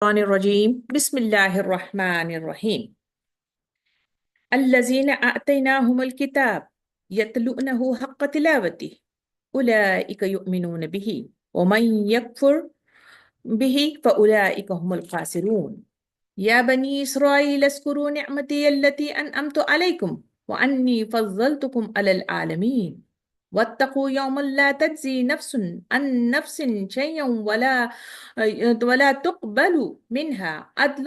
الرجيم بسم الله الرحمن الرحيم الذين آتيناهم الكتاب يتلونه حق تلاوته أولئك يؤمنون به ومن يكفر به فأولئك هم الخاسرون يا بني إسرائيل اذكروا نعمتي التي أنعمت عليكم وأني فضلتكم على العالمين واتقوا يوما لا تجزي نفس عن نفس شيئا ولا تقبل منها عدل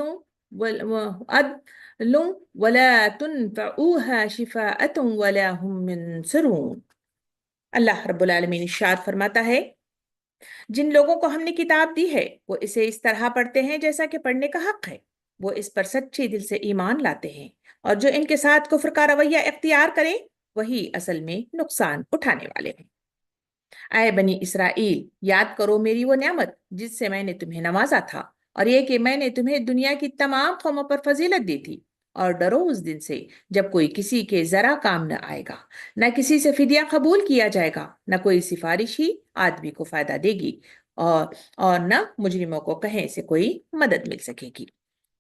ولا تنفعوها شفاءة ولا هم ينصرون۔ اللہ رب العالمین ارشاد فرماتا ہے، جن لوگوں کو ہم نے کتاب دی ہے وہ اسے اس طرح پڑھتے ہیں جیسا کہ پڑھنے کا حق ہے، وہ اس پر سچے دل سے ایمان لاتے ہیں، اور جو ان کے ساتھ کفر کا رویہ اختیار کریں وہی اصل میں نقصان اٹھانے والے ہیں۔ اے بنی اسرائیل، یاد کرو میری وہ نعمت جس سے میں نے تمہیں نوازا تھا، اور یہ کہ میں نے تمہیں دنیا کی تمام قوموں پر فضیلت دی تھی، اور ڈرو اس دن سے جب کوئی کسی کے ذرا کام نہ آئے گا، نہ کسی سے فدیہ قبول کیا جائے گا، نہ کوئی سفارش ہی آدمی کو فائدہ دے گی، اور نہ مجرموں کو کہیں سے کوئی مدد مل سکے گی۔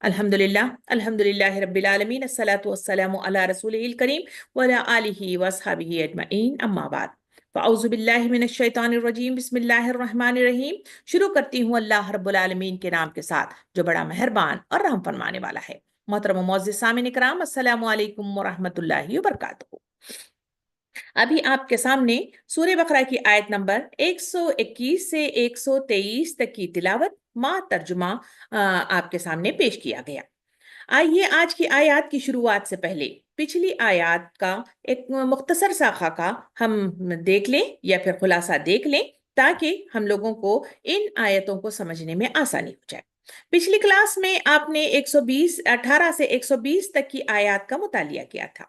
الحمدللہ رب العالمین، الصلاۃ والسلام علی رسولہ الکریم وعلی آلہ واصحابہ اجمعین، اما بعد فاعوذ باللہ من الشیطان الرجیم، بسم اللہ الرحمن الرحیم۔ شروع کرتی ہوں اللہ رب العالمین کے نام کے ساتھ جو بڑا مہربان اور رحم فرمانے والا ہے۔ محترم و معزز سامعین اکرام، السلام علیکم ورحمۃ اللہ وبرکاتہ۔ ابھی آپ کے سامنے سورہ بقرہ کی آیت نمبر 121 سے 123 تک کی تلاوت ما ترجمہ آپ کے سامنے پیش کیا گیا۔ آئیے آج کی آیات کی شروعات سے پہلے پچھلی آیات کا ایک مختصر سا خاکہ ہم دیکھ لیں یا پھر خلاصہ دیکھ لیں، تاکہ ہم لوگوں کو ان آیتوں کو سمجھنے میں آسانی ہو جائے۔ پچھلی کلاس میں آپ نے 18 سے 120 تک کی آیات کا مطالعہ کیا تھا۔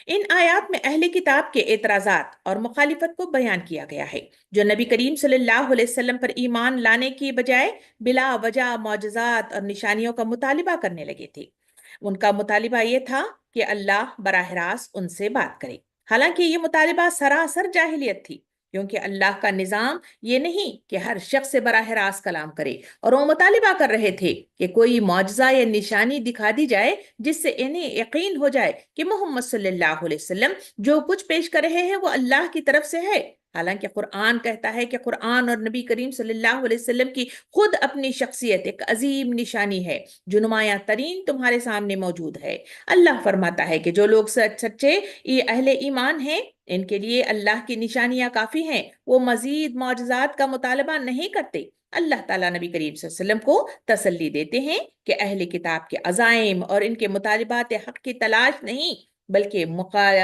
ان آیات میں اہل کتاب کے اعتراضات اور مخالفت کو بیان کیا گیا ہے، جو نبی کریم صلی اللہ علیہ وسلم پر ایمان لانے کی بجائے بلا وجہ معجزات اور نشانیوں کا مطالبہ کرنے لگے تھے۔ ان کا مطالبہ یہ تھا کہ اللہ براہ راست ان سے بات کرے، حالانکہ یہ مطالبہ سراسر جاہلیت تھی، کیونکہ اللہ کا نظام یہ نہیں کہ ہر شخص سے براہ راست کلام کرے، اور وہ مطالبہ کر رہے تھے کہ کوئی معجزہ یا نشانی دکھا دی جائے جس سے انہیں یقین ہو جائے کہ محمد صلی اللہ علیہ وسلم جو کچھ پیش کر رہے ہیں وہ اللہ کی طرف سے ہے، حالانکہ قرآن کہتا ہے کہ قرآن اور نبی کریم صلی اللہ علیہ وسلم کی خود اپنی شخصیت ایک عظیم نشانی ہے جو نمایاں ترین تمہارے سامنے موجود ہے۔ اللہ فرماتا ہے کہ جو لوگ سچے اہل ایمان ہیں ان کے لیے اللہ کی نشانیاں کافی ہیں، وہ مزید معجزات کا مطالبہ نہیں کرتے۔ اللہ تعالیٰ نبی کریم صلی اللہ علیہ وسلم کو تسلی دیتے ہیں کہ اہل کتاب کے عزائم اور ان کے مطالبات حق کی تلاش نہیں، بلکہ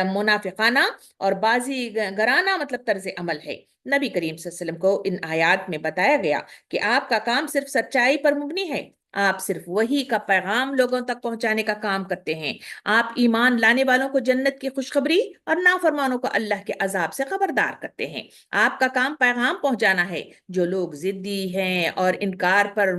منافقانہ اور بازی گرانہ طرز عمل ہے۔ نبی کریم صلی اللہ علیہ وسلم کو ان آیات میں بتایا گیا کہ آپ کا کام صرف سچائی پر مبنی ہے، آپ صرف وہی کا پیغام لوگوں تک پہنچانے کا کام کرتے ہیں، آپ ایمان لانے والوں کو جنت کی خوشخبری اور نافرمانوں کو اللہ کے عذاب سے خبردار کرتے ہیں۔ آپ کا کام پیغام پہنچانا ہے۔ جو لوگ ضدی ہیں اور انکار پر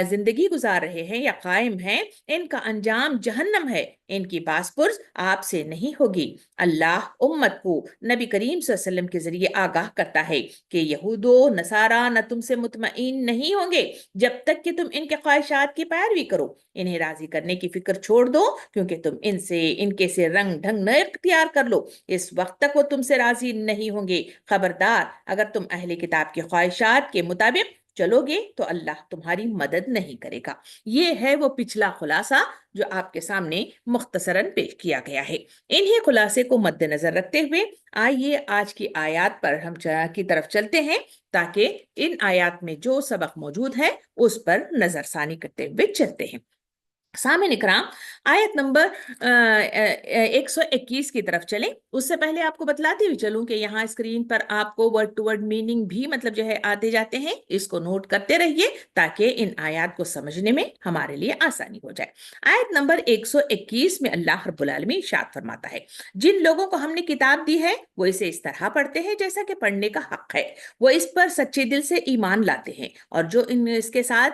زندگی گزار رہے ہیں یا قائم ہیں، ان کا انجام جہنم ہے، ان کی باس پرس آپ سے نہیں ہوگی۔ اللہ امت کو نبی کریم صلی اللہ علیہ وسلم کے ذریعے آگاہ کرتا ہے کہ یہود و نصارہ نہ تم سے مطمئن نہیں ہوں گے جب تک کہ تم ان کے خواہشات کی پیروی کرو۔ انہیں راضی کرنے کی فکر چھوڑ دو، کیونکہ تم ان کے سے رنگ ڈھنگ نہ اختیار کر لو، اس وقت تک وہ تم سے راضی نہیں ہوں گے۔ خبردار، اگر تم اہل کتاب کی خواہشات کے مطابق چلو گے تو اللہ تمہاری مدد نہیں کرے گا۔ یہ ہے وہ پچھلا خلاصہ جو آپ کے سامنے مختصراً پیش کیا گیا ہے۔ انہی خلاصے کو مد نظر رکھتے ہوئے آئیے آج کی آیات پر ہم کی طرف چلتے ہیں، تاکہ ان آیات میں جو سبق موجود ہے اس پر نظر ثانی کرتے ہوئے چلتے ہیں۔ سامعین اکرام، آیت نمبر 121 کی طرف چلیں۔ اس سے پہلے آپ کو بتلاتی ہوئی چلوں کہ یہاں اسکرین پر آپ کو ورڈ ٹو ورڈ میننگ بھی آتے جاتے ہیں، اس کو نوٹ کرتے رہیے تاکہ ان آیات کو سمجھنے میں ہمارے لیے آسانی ہو جائے۔ آیت نمبر 121 میں اللہ رب العالمین ارشاد فرماتا ہے، جن لوگوں کو ہم نے کتاب دی ہے وہ اسے اس طرح پڑھتے ہیں جیسا کہ پڑھنے کا حق ہے، وہ اس پر سچے دل سے ایمان لاتے ہیں، اور جو اس کے ساتھ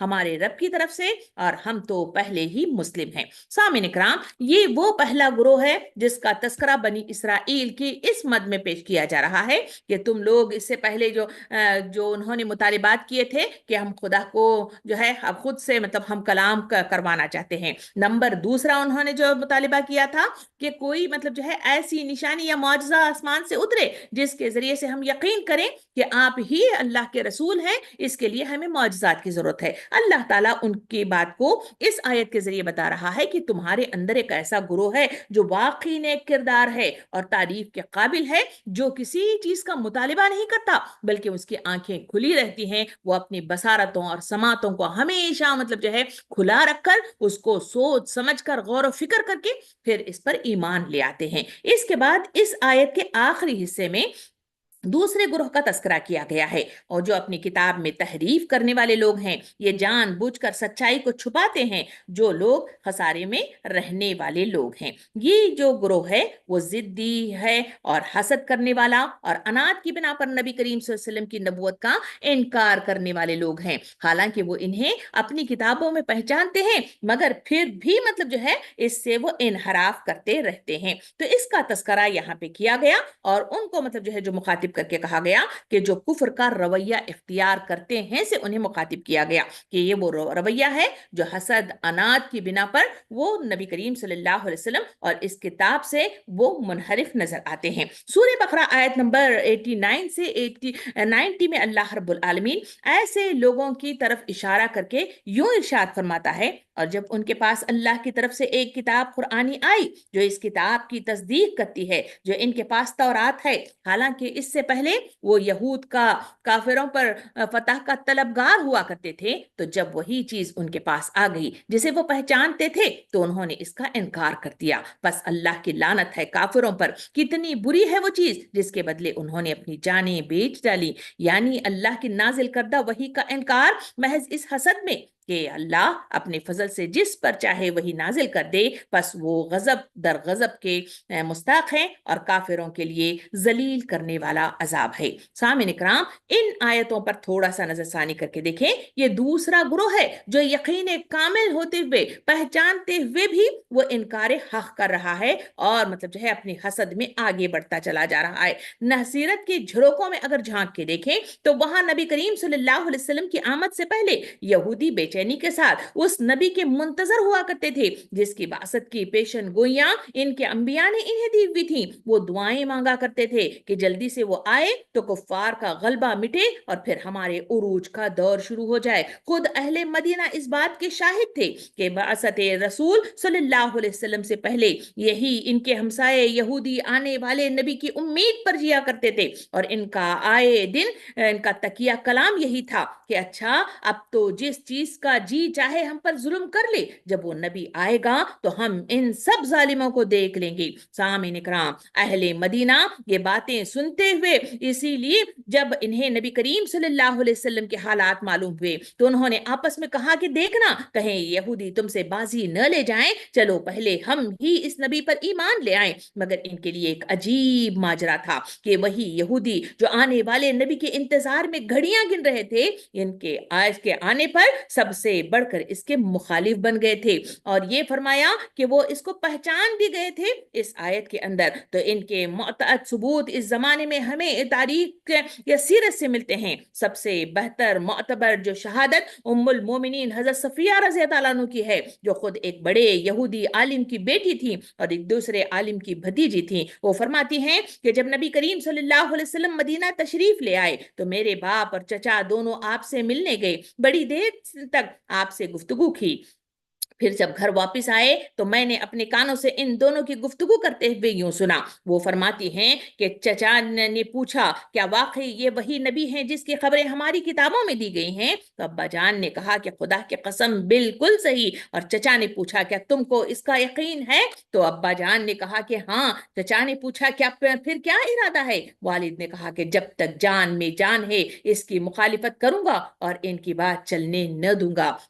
ہمارے رب کی طرف سے اور ہم تو پہلے ہی مسلم ہیں۔ سامعین اکرام، یہ وہ پہلا گروہ ہے جس کا تذکرہ بنی اسرائیل کی اس مد میں پیش کیا جا رہا ہے کہ تم لوگ اس سے پہلے جو انہوں نے مطالبات کیے تھے کہ ہم خدا کو جو ہے اب خود سے مطلب ہم کلام کروانا چاہتے ہیں۔ نمبر دوسرا انہوں نے جو مطالبہ کیا تھا کہ کوئی مطلب جو ہے ایسی نشانی یا معجزہ آسمان سے اترے جس کے ذریعے سے ہم یقین کریں کہ آپ ہی اللہ کے رسول ہیں، اس کے لیے ہمیں معجزات کی ضرورت ہے۔ اللہ تعالیٰ ان کی بات کو اس آیت کے ذریعے بتا رہا ہے کہ تمہارے اندر ایک ایسا گروہ ہے جو واقعی نیک کردار ہے اور تعریف کے قابل ہے، جو کسی چیز کا مطالبہ نہیں کرتا بلکہ اس کی آنکھیں کھلی رہتی ہیں، وہ اپنی بصارتوں اور سماعتوں کو ہمیشہ مطلب جو ہے کھلا رکھ کر اس کو سوچ سمجھ کر غور و فکر کر کے پھر اس پر ایمان لے آتے ہیں۔ اس کے بعد اس آیت کے آخری حصے میں دوسرے گروہ کا تذکرہ کیا گیا ہے، اور جو اپنی کتاب میں تحریف کرنے والے لوگ ہیں، یہ جان بوجھ کر سچائی کو چھپاتے ہیں، جو لوگ خسارے میں رہنے والے لوگ ہیں۔ یہ جو گروہ ہے وہ ضدی ہے اور حسد کرنے والا اور انات کی بنا پر نبی کریم صلی اللہ علیہ وسلم کی نبوت کا انکار کرنے والے لوگ ہیں۔ حالانکہ وہ انہیں اپنی کتابوں میں پہچانتے ہیں مگر پھر بھی مطلب جو ہے اس سے وہ انحراف کرتے رہتے ہیں۔ تو اس کا تذکرہ یہاں پہ کیا گیا اور ان کو مطلب جو ہے جو مخاطب کر کے کہا گیا کہ جو کفر کا رویہ اختیار کرتے ہیں سے انہیں مخاطب کیا گیا کہ یہ وہ رویہ ہے جو حسد انات کی بنا پر وہ نبی کریم صلی اللہ علیہ وسلم اور اس کتاب سے وہ منحرف نظر آتے ہیں۔ سورہ بقرہ آیت نمبر 89 سے 90 میں اللہ رب العالمین ایسے لوگوں کی طرف اشارہ کر کے یوں ارشاد فرماتا ہے، اور جب ان کے پاس اللہ کی طرف سے ایک کتاب قرآنی آئی جو اس کتاب کی تصدیق کرتی ہے جو ان کے پاس تورات ہے، حالانکہ اس سے پہلے وہ یہود کا کافروں پر فتح کا طلبگار ہوا کرتے تھے، تو جب وہی چیز ان کے پاس آ گئی جسے وہ پہچانتے تھے تو انہوں نے اس کا انکار کر دیا۔ بس اللہ کی لعنت ہے کافروں پر، کتنی بری ہے وہ چیز جس کے بدلے انہوں نے اپنی جانیں بیچ ڈالی، یعنی اللہ کی نازل کردہ وحی کا انکار محض اس حسد میں کہ اللہ اپنے فضل سے جس پر چاہے وہی نازل کر دے، بس وہ غضب در غضب کے مستحق ہیں اور کافروں کے لیے ذلیل کرنے والا عذاب ہے۔ سامعین اکرام، ان آیتوں پر تھوڑا سا نظر ثانی کر کے دیکھیں، یہ دوسرا گروہ ہے جو یقین کامل ہوتے ہوئے پہچانتے ہوئے بھی وہ انکار حق کر رہا ہے اور مطلب جو ہے اپنی حسد میں آگے بڑھتا چلا جا رہا ہے۔ نصیرت کی جھڑکوں میں اگر جھانک کے دیکھیں تو وہاں نبی کریم صلی اللہ علیہ وسلم کی آمد سے پہلے یہودی بے چینی کے ساتھ اس نبی کے منتظر ہوا کرتے تھے جس کی بعثت کی پیشن گوئیاں ان کے انبیاء نے انہیں دی ہوئی تھیں۔ وہ دعائیں مانگا کرتے تھے کہ جلدی سے وہ آئے تو کفار کا غلبہ مٹے اور پھر ہمارے عروج کا دور شروع ہو جائے۔ خود اہل مدینہ اس بات کے شاہد تھے کہ بعثت رسول صلی اللہ علیہ وسلم سے پہلے یہی ان کے ہمسائے یہودی آنے والے نبی کی امید پر جیا کرتے تھے، اور ان کا آئے دن ان کا تکیہ کلام یہی تھا کہ اچھا اب تو جس چیز کا جی چاہے ہم پر ظلم کر لے، جب وہ نبی آئے گا تو ہم ان سب ظالموں کو دیکھ لیں گے۔ سامعین اکرام، اہل مدینہ یہ باتیں سنتے ہوئے اسی لیے جب انہیں نبی کریم صلی اللہ علیہ وسلم کے حالات معلوم ہوئے تو انہوں نے آپس میں کہا کہ دیکھنا کہیں یہودی تم سے بازی نہ لے جائیں، چلو پہلے ہم ہی اس نبی پر ایمان لے آئیں۔ مگر ان کے لیے ایک عجیب ماجرا تھا کہ وہی یہودی جو آنے والے نبی کے انتظار میں گھڑیاں گن رہے تھے، ان کے آنے پر سب سے بڑھ کر اس کے مخالف بن گئے تھے، اور یہ فرمایا کہ وہ اس کو پہچان بھی گئے تھے اس آیت کے اندر۔ تو ان کے معتقد ثبوت اس زمانے میں ہمیں تاریخ یا سیرت سے ملتے ہیں۔ سب سے بہتر معتبر جو شہادت ام المومنین حضرت صفیہ رضی اللہ عنہ کی ہے، جو خود ایک بڑے یہودی عالم کی بیٹی تھی اور ایک دوسرے عالم کی بھتیجی تھی۔ وہ فرماتی ہیں کہ جب نبی کریم صلی اللہ علیہ وسلم مدینہ تشریف لے آئے تو میرے باپ اور چچا دونوں آپ سے ملنے گئے، بڑی دیر تک آپ سے گفتگو کی، پھر جب گھر واپس آئے تو میں نے اپنے کانوں سے ان دونوں کی گفتگو کرتے ہوئے یوں سنا۔ وہ فرماتی ہیں کہ چچا نے پوچھا کیا واقعی یہ وہی نبی ہیں جس کی خبریں ہماری کتابوں میں دی گئی ہیں؟ تو ابا جان نے کہا کہ خدا کی قسم بالکل صحیح۔ اور چچا نے پوچھا کیا تم کو اس کا یقین ہے؟ تو ابا جان نے کہا کہ ہاں۔ چچا نے پوچھا کیا پھر کیا ارادہ ہے؟ والد نے کہا کہ جب تک جان میں جان ہے اس کی مخالفت کروں گا اور ان کی بات چلنے نہ دوں گا۔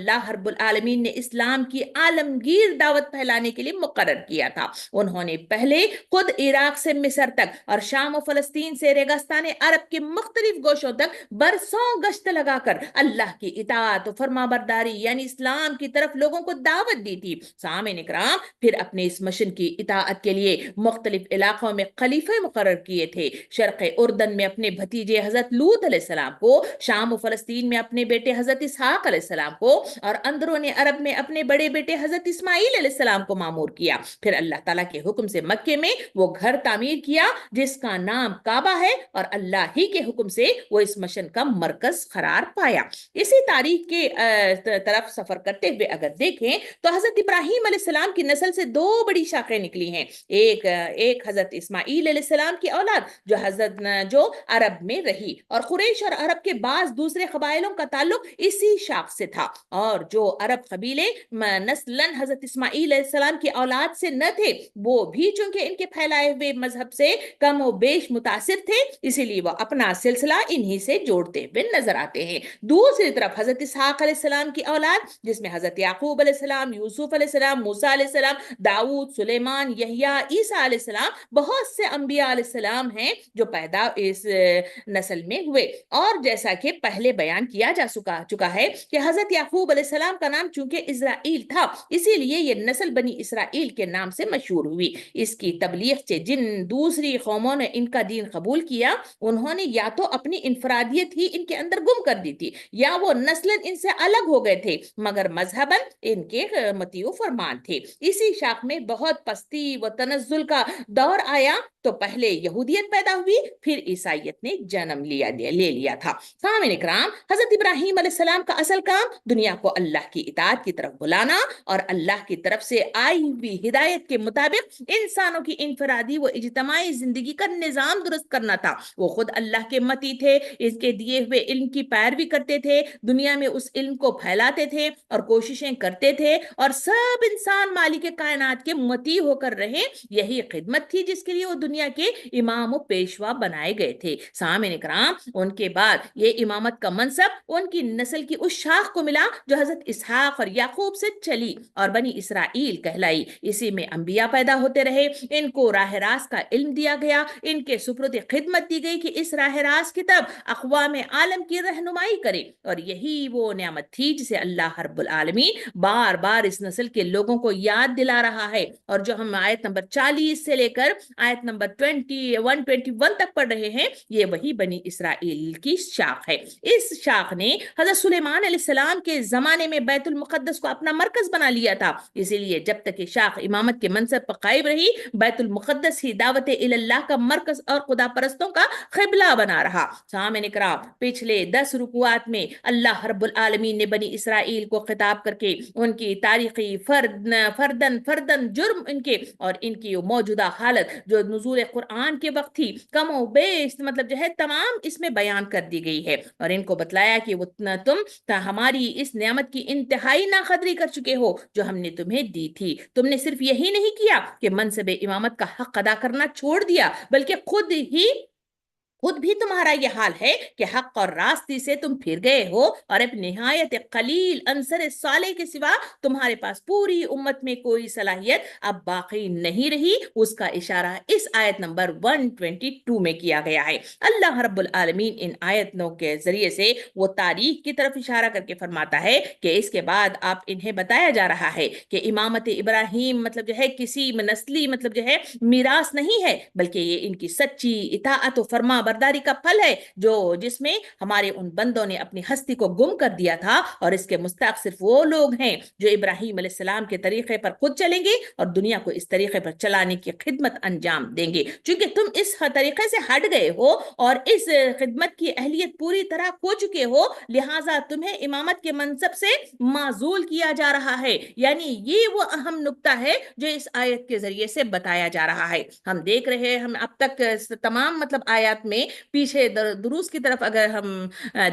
اللہ رب العالمین نے اسلام کی عالمگیر دعوت پھیلانے کے لیے مقرر کیا تھا۔ انہوں نے پہلے خود عراق سے مصر تک اور شام و فلسطین سے ریگستان عرب کے مختلف گوشوں تک برسوں گشت لگا کر اللہ کی اطاعت و فرما برداری یعنی اسلام کی طرف لوگوں کو دعوت دی تھی۔ سامعین اکرام، پھر اپنے اس مشن کی اطاعت کے لیے مختلف علاقوں میں خلیفہ مقرر کیے تھے۔ شرق اردن میں اپنے بھتیجے حضرت لوط علیہ السلام کو، شام و فلسطین میں اپنے بیٹے حضرت اسحاق علیہ السلام کو، اور اندرون عرب میں اپنے بڑے بیٹے حضرت اسماعیل علیہ السلام کو مامور کیا۔ پھر اللہ تعالیٰ کے حکم سے مکے میں وہ گھر تعمیر کیا جس کا نام کعبہ ہے، اور اللہ ہی کے حکم سے وہ اس مشن کا مرکز قرار پایا۔ اسی تاریخ کے طرف سفر کرتے ہوئے اگر دیکھیں تو حضرت ابراہیم علیہ السلام کی نسل سے دو بڑی شاخیں نکلی ہیں۔ ایک حضرت اسماعیل علیہ السلام کی اولاد جو عرب میں رہی، اور قریش اور عرب کے بعض دوسرے قبائلوں کا تعلق اسی شاخ سے تھا، اور جو عرب قبیلے نسلاً حضرت اسماعیل علیہ السلام کی اولاد سے نہ تھے، وہ بھی چونکہ ان کے پھیلائے ہوئے مذہب سے کم و بیش متاثر تھے، اسی لیے وہ اپنا سلسلہ انہی سے جوڑتے ہوئے نظر آتے ہیں۔ دوسری طرف حضرت اسحاق علیہ السلام کی اولاد، جس میں حضرت یعقوب علیہ السلام، یوسف علیہ السلام، موسیٰ علیہ السلام، داؤد، سلیمان، یحییٰ، عیسیٰ علیہ السلام، بہت سے انبیاء علیہ السلام ہیں جو پیدا اس نسل میں ہوئے۔ اور جیسا کہ پہلے بیان کیا جا چکا ہے کہ حضرت یعقوب علیہ السلام کا نام چونکہ اسرائیل تھا، اسی لیے یہ نسل بنی اسرائیل کے نام سے مشہور ہوئی۔ اس کی تبلیغ سے جن دوسری قوموں نے ان کا دین قبول کیا، انہوں نے یا تو اپنی انفرادیت ہی ان کے اندر گم کر دی تھی، یا وہ نسلاً ان سے الگ ہو گئے تھے، مگر مذہباً ان کے مطیع فرمان تھے۔ اسی شاخ میں بہت پستی و تنزل کا دور آیا تو پہلے یہودیت پیدا ہوئی، پھر عیسائیت نے جنم لے لیا تھا۔ سامعین اکرام، حضرت ابراہیم علیہ السلام کا اصل کام دنیا کو اللہ کی اطاعت کی طرف بلانا اور اللہ کی طرف سے آئی ہوئی ہدایت کے مطابق انسانوں کی انفرادی و اجتماعی زندگی کا نظام درست کرنا تھا۔ وہ خود اللہ کے متی تھے، اس کے دیے ہوئے علم کی پیروی کرتے تھے، دنیا میں اس علم کو پھیلاتے تھے اور کوششیں کرتے تھے، اور سب انسان مالک کائنات کے متی ہو کر رہے۔ یہی خدمت تھی جس کے لیے وہ دنیا کے امام و پیشوا بنائے گئے تھے۔ سامعین اکرام، ان کے بعد یہ امامت کا منصب ان کی نسل کی اس شاخ کو ملا جو حضرت اسحاق اور یعقوب سے چلی اور بنی اسرائیل کہلائی۔ اسی میں انبیاء پیدا ہوتے رہے، ان کو راہ راست کا علم دیا گیا، ان کے سپرد خدمت دی گئی کہ اس راہ راست کی طرف اقوام عالم کی رہنمائی کرے، اور یہی وہ نعمت تھی جسے اللہ رب العالمین بار بار اس نسل کے لوگوں کو یاد دلا رہا ہے، اور جو ہم آیت نمبر 40 سے لے کر آیت نمبر 121 تک پڑھ رہے ہیں، یہ وہی بنی اسرائیل کی شاخ ہے۔ اس شاخ نے حضرت سلیمان علیہ السلام کے زمانے میں بیت المقدس کو اپنا مرکز بنا لیا تھا، اسی لیے جب تک یہ شاخ امامت کے منصب پر قائم رہی، بیت المقدس ہی دعوت اللہ کا مرکز اور خدا پرستوں کا قبلہ بنا رہا۔ سامعین اکرام، پچھلے 10 رکوعات میں اللہ رب العالمین نے بنی اسرائیل کو خطاب کر کے ان کی تاریخی فردن جرم ان کے اور ان کی موجودہ حالت جو نزول قرآن کے وقت تھی کم و بیش تمام اس میں بیان کر دی گئی ہے، اور ان کو بتلایا کہ تم ہماری اس نعمت کی انتہائی ناقدری کر چکے ہو جو ہم نے تمہیں دی تھی۔ تم نے صرف یہی نہیں کیا کہ منصب امامت کا حق ادا کرنا چھوڑ دیا، بلکہ خود بھی تمہارا یہ حال ہے کہ حق اور راستی سے تم پھر گئے ہو، اور اب نہایت قلیل عنصر صالح کے سوا تمہارے پاس پوری امت میں کوئی صلاحیت اب باقی نہیں رہی۔ اس کا اشارہ اس آیت نمبر 122 میں کیا گیا ہے۔ اللہ رب العالمین ان آیتوں کے ذریعے سے وہ تاریخ کی طرف اشارہ کر کے فرماتا ہے کہ اس کے بعد آپ انہیں بتایا جا رہا ہے کہ امامت ابراہیم کسی نسلی میراث نہیں ہے، بلکہ یہ ان کی سچی اطاعت و فرما برداری کا پھل ہے جس میں ہمارے ان بندوں نے اپنی ہستی کو گم کر دیا تھا، اور اس کے مستحق صرف وہ لوگ ہیں جو ابراہیم علیہ السلام کے طریقے پر خود چلیں گے اور دنیا کو اس طریقے پر چلانے کی خدمت انجام دیں گے۔ چونکہ تم اس طریقے سے ہٹ گئے ہو اور اس خدمت کی اہلیت پوری طرح کھو چکے ہو، لہٰذا تمہیں امامت کے منصب سے معزول کیا جا رہا ہے۔ یعنی یہ وہ اہم نقطہ ہے جو اس آیت کے ذریعے سے بتایا جا رہا ہے۔ ہم دیکھ رہے ہیں، ہم اب تک تمام آیات میں میں پیچھے دروس کی طرف اگر ہم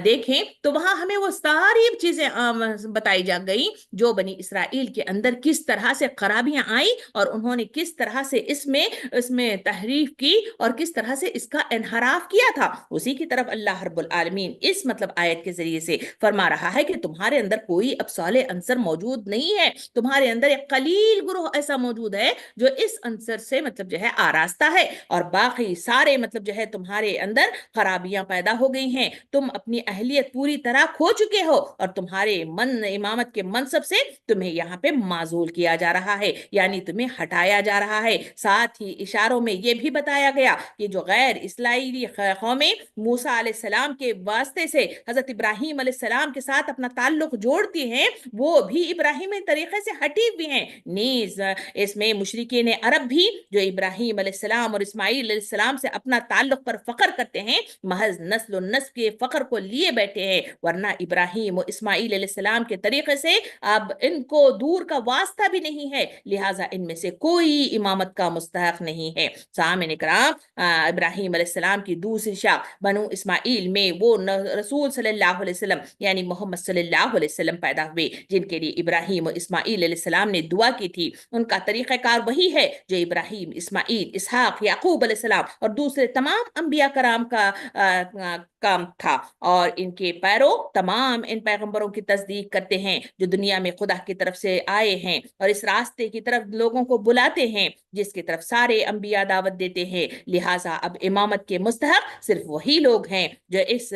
دیکھیں تو وہاں ہمیں وہ ساری چیزیں بتائی جا گئی جو بنی اسرائیل کے اندر کس طرح سے خرابیاں آئیں اور انہوں نے کس طرح سے اس میں تحریف کی اور کس طرح سے اس کا انحراف کیا تھا. اسی کی طرف اللہ رب العالمین اس مطلب آیت کے ذریعے سے فرما رہا ہے کہ تمہارے اندر کوئی اب صالح عنصر موجود نہیں ہے, تمہارے اندر ایک قلیل گروہ ایسا موجود ہے جو اس عنصر سے مطلب جو ہے آراستہ ہے, اور باقی سارے مطلب جو ہے تمہارے اندر خرابیاں پیدا ہو گئی ہیں. تم اپنی اہلیت پوری طرح کھو چکے ہو اور تمہارے امامت کے منصب سے تمہیں یہاں پہ معزول کیا جا رہا ہے, یعنی تمہیں ہٹایا جا رہا ہے. ساتھ ہی اشاروں میں یہ بھی بتایا گیا کہ جو غیر اسرائیلی قومیں موسیٰ علیہ السلام کے واسطے سے حضرت ابراہیم علیہ السلام کے ساتھ اپنا تعلق جوڑتی ہیں وہ بھی ابراہیمی طریقے سے ہٹی ہوئی ہیں. نیز اس میں مشرکین عرب بھی جو ابراہیم علیہ السلام اور اسماعیل علیہ السلام سے اپنا تعلق پر فخر کرتے ہیں محض نسل و نسب کے فخر کو لیے بیٹھے ہیں, ورنہ ابراہیم و اسماعیل علیہ السلام کے طریقے سے اب ان کو دور کا واسطہ بھی نہیں ہے, لہٰذا ان میں سے کوئی امامت کا مستحق نہیں ہے. سامعین کرام, ابراہیم علیہ السلام کی دوسری شاخ بنو اسماعیل میں وہ رسول صلی اللہ علیہ وسلم یعنی محمد صلی اللہ علیہ وسلم پیدا ہوئے جن کے لیے ابراہیم و اسماعیل علیہ السلام نے دعا کی تھی. ان کا طریقہ کار وہی ہے جو ابراہیم, اسماعیل, اسحاق, یعقوب علیہ السلام اور دوسرے تمام انبیاء کرام کا کام تھا, اور ان کے پیرو تمام ان پیغمبروں کی تصدیق کرتے ہیں جو دنیا میں خدا کی طرف سے آئے ہیں اور اس راستے کی طرف لوگوں کو بلاتے ہیں جس کی طرف سارے انبیاء دعوت دیتے ہیں. لہٰذا اب امامت کے مستحق صرف وہی لوگ ہیں جو اس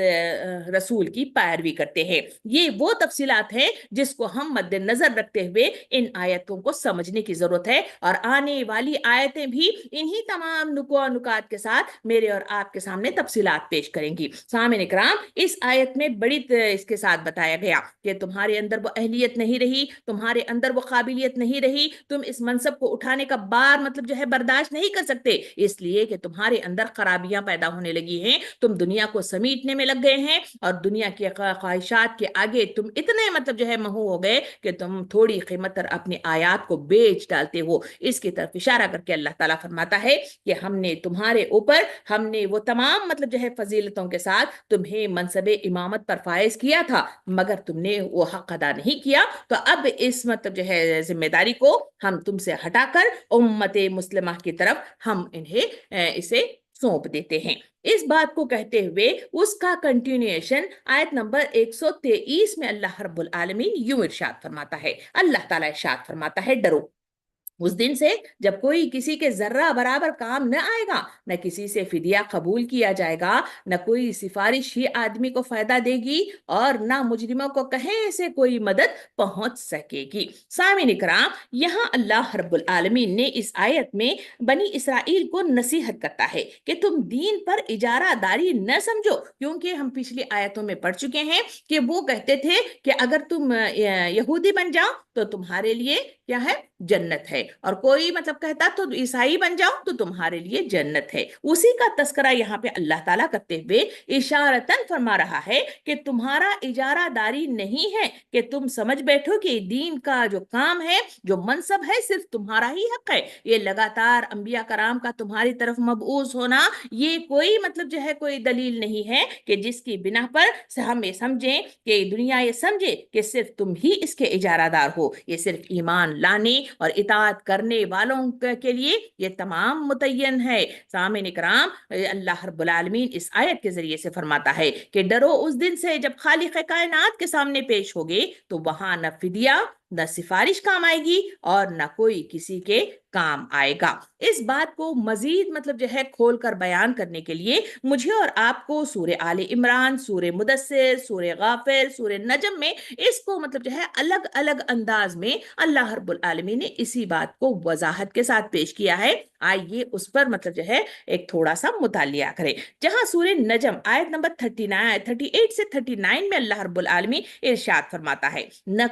رسول کی پیروی کرتے ہیں. یہ وہ تفصیلات ہیں جس کو ہم مد نظر رکھتے ہوئے ان آیتوں کو سمجھنے کی ضرورت ہے, اور آنے والی آیتیں بھی انہی تمام نکات کے ساتھ میرے اور آپ کے سامنے تفصیلات پیش کریں گی. سامعین کرام, اس آیت میں بڑی اس کے ساتھ بتایا گیا کہ تمہارے اندر وہ اہلیت نہیں رہی, تمہارے اندر وہ قابلیت نہیں رہی, تم اس منصب کو اٹھانے کا بار مطلب جو ہے برداشت نہیں کر سکتے, اس لیے کہ تمہارے اندر خرابیاں پیدا ہونے لگی ہیں, تم دنیا کو سمیٹنے میں لگ گئے ہیں اور دنیا کی خواہشات کے آگے تم اتنے مطلب جو ہے مہو ہو گئے کہ تم تھوڑی قیمت پر اپنی آیات کو بیچ ڈالتے ہو. اس کی طرف اشارہ کر کے اللہ تعالیٰ فرماتا ہے کہ ہم نے تمہارے اوپر وہ تمام مطلب جو ہے فضیلتوں کے ساتھ تمہیں منصب امامت پر فائز کیا تھا, مگر تم نے وہ حق ادا نہیں کیا, تو اب اس مطلب جو ہے ذمہ داری کو ہم تم سے ہٹا کر امت مسلمہ کی طرف ہم انہیں اسے سونپ دیتے ہیں. اس بات کو کہتے ہوئے اس کا کنٹینیوشن آیت نمبر 123 میں اللہ رب العالمین یوں ارشاد فرماتا ہے. اللہ تعالیٰ ارشاد فرماتا ہے, ڈرو اس دن سے جب کوئی کسی کے ذرہ برابر کام نہ آئے گا, نہ کسی سے فدیہ قبول کیا جائے گا, نہ کوئی سفارش ہی آدمی کو فائدہ دے گی, اور نہ مجرموں کو کہیں سے کوئی مدد پہنچ سکے گی. سامعین کرام, یہاں اللہ رب العالمین نے اس آیت میں بنی اسرائیل کو نصیحت کرتا ہے کہ تم دین پر اجارہ داری نہ سمجھو, کیونکہ ہم پچھلی آیتوں میں پڑھ چکے ہیں کہ وہ کہتے تھے کہ اگر تم یہودی بن جاؤ تو تمہارے لیے کیا ہے, جنت ہے, اور کوئی مطلب کہتا تو عیسائی بن جاؤ تو تمہارے لیے جنت ہے. اسی کا تذکرہ یہاں پہ اللہ تعالیٰ کرتے ہوئے اشارتاً فرما رہا ہے کہ تمہارا اجارہ داری نہیں ہے کہ تم سمجھ بیٹھو کہ دین کا جو کام ہے, جو منصب ہے, صرف تمہارا ہی حق ہے. یہ لگاتار انبیاء کرام کا تمہاری طرف مبعوث ہونا یہ کوئی مطلب جو ہے کوئی دلیل نہیں ہے کہ جس کی بنا پر ہم یہ سمجھیں کہ دنیا یہ سمجھے کہ صرف تم ہی اس کے اجارہ دار ہو. یہ صرف ایمان لانے اور اطاعت کرنے والوں کے لیے یہ تمام متعین ہے. سامعین کرام, اللہ رب العالمین اس آیت کے ذریعے سے فرماتا ہے کہ ڈرو اس دن سے جب خالق کائنات کے سامنے پیش ہوگے تو وہاں نہ فدیہ نہ سفارش کام آئے گی اور نہ کوئی کسی کے کام آئے گا. اس بات کو مزید مطلب جو ہے کھول کر بیان کرنے کے لیے مجھے اور آپ کو سورہ آل عمران, سورہ مدثر, سورہ غافر, سورہ نجم میں اس کو مطلب جو ہے الگ الگ انداز میں اللہ رب العالمین نے اسی بات کو وضاحت کے ساتھ پیش کیا ہے. آئیے اس پر مطلب جو ہے ایک تھوڑا سا مطالعہ کریں. جہاں سورہ نجم آیت نمبر 38 سے 39 میں اللہ رب العالمین ارشاد فرماتا ہے, نہ